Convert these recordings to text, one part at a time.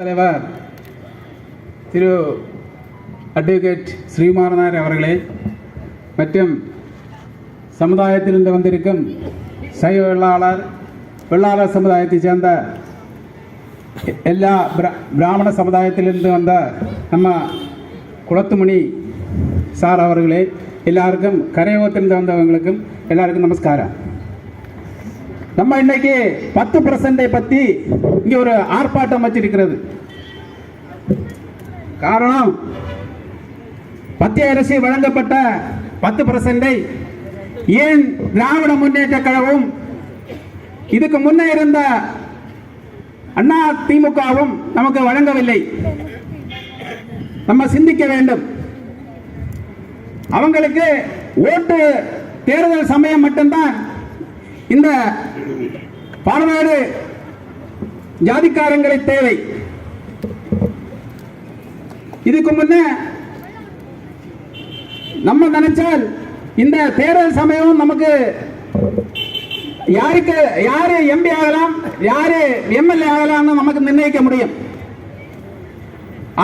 தலைவர் திரு அட்வொகேட் ஸ்ரீகுமார் நாயர் அவர்களே மற்றும் சமுதாயத்திலிருந்து வந்திருக்கும் சைவ வெள்ளாளர் சமுதாயத்தைச் சேர்ந்த எல்லா பிராமண சமுதாயத்திலிருந்து வந்த நம்ம குளத்துமணி சார் அவர்களே, எல்லாருக்கும் கரையோகத்திலிருந்து வந்தவங்களுக்கும் எல்லாருக்கும் நமஸ்காரம். நம்ம இன்னைக்கு 10% பற்றி இங்கே ஒரு ஆர்ப்பாட்டம் வச்சிருக்கிறது. காரணம், மத்திய அரசு வழங்கப்பட்ட 10% ஏன் திராவிட முன்னேற்ற கழகம் இதுக்கு முன்னே இருந்த அண்ணா திமுகவும் நமக்கு வழங்கவில்லை. நம்ம சிந்திக்க வேண்டும். அவங்களுக்கு ஓட்டு தேர்தல் சமயம் மட்டும்தான் இந்த பாரநாடு ஜாதிக்காரங்களை தேவை. இதுக்கு முன்ன நம்ம நினைச்சால் இந்த தேர்தல் சமயம் நமக்கு யாரு எம்பி ஆகலாம், யாரு எம்எல்ஏ ஆகலாம்னு நமக்கு நிர்ணயிக்க முடியும்.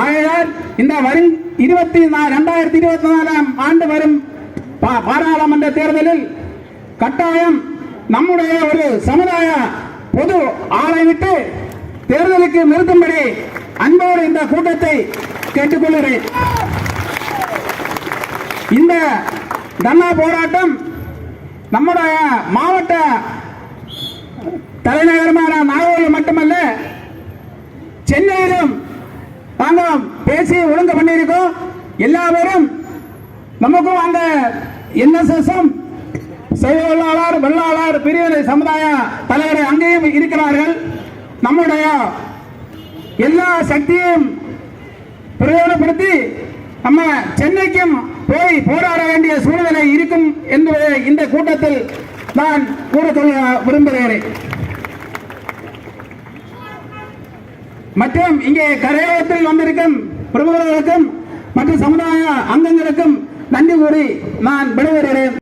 ஆகையால் இந்த வரும் 2024 ஆண்டு வரும் பாராளுமன்ற தேர்தலில் கட்டாயம் நம்முடைய ஒரு சமுதாய பொது ஆளை விட்டு தேர்தலுக்கு நிறுத்தும்படி அன்போடு இந்த கூட்டத்தை கேட்டுக்கொள்கிறேன். இந்த தர்ணா போராட்டம் நம்முடைய மாவட்ட தலைநகரமான நாகூரில் மட்டுமல்ல, சென்னையிலும் நாங்கள் பேசி ஒழுங்கு பண்ணியிருக்கோம். எல்லாரும் நமக்கும் அந்த என்எஸ்எஸும் சைவ வெள்ளாளர் பிரிவினை சமுதாய தலைவர்கள் அங்கேயும் இருக்கிறார்கள். நம்முடைய எல்லா சக்தியையும் பிரயோஜனப்படுத்தி நம்ம சென்னைக்கும் போய் போராட வேண்டிய சூழ்நிலை இருக்கும் என்பதை இந்த கூட்டத்தில் நான் கூற விரும்புகிறேன். மற்றும் இங்கே கரையோரத்தில் வந்திருக்கும் பிரமுகர்களுக்கும் மற்றும் சமுதாய அங்கங்களுக்கும் நன்றி கூறி நான் விடைபெறுகிறேன்.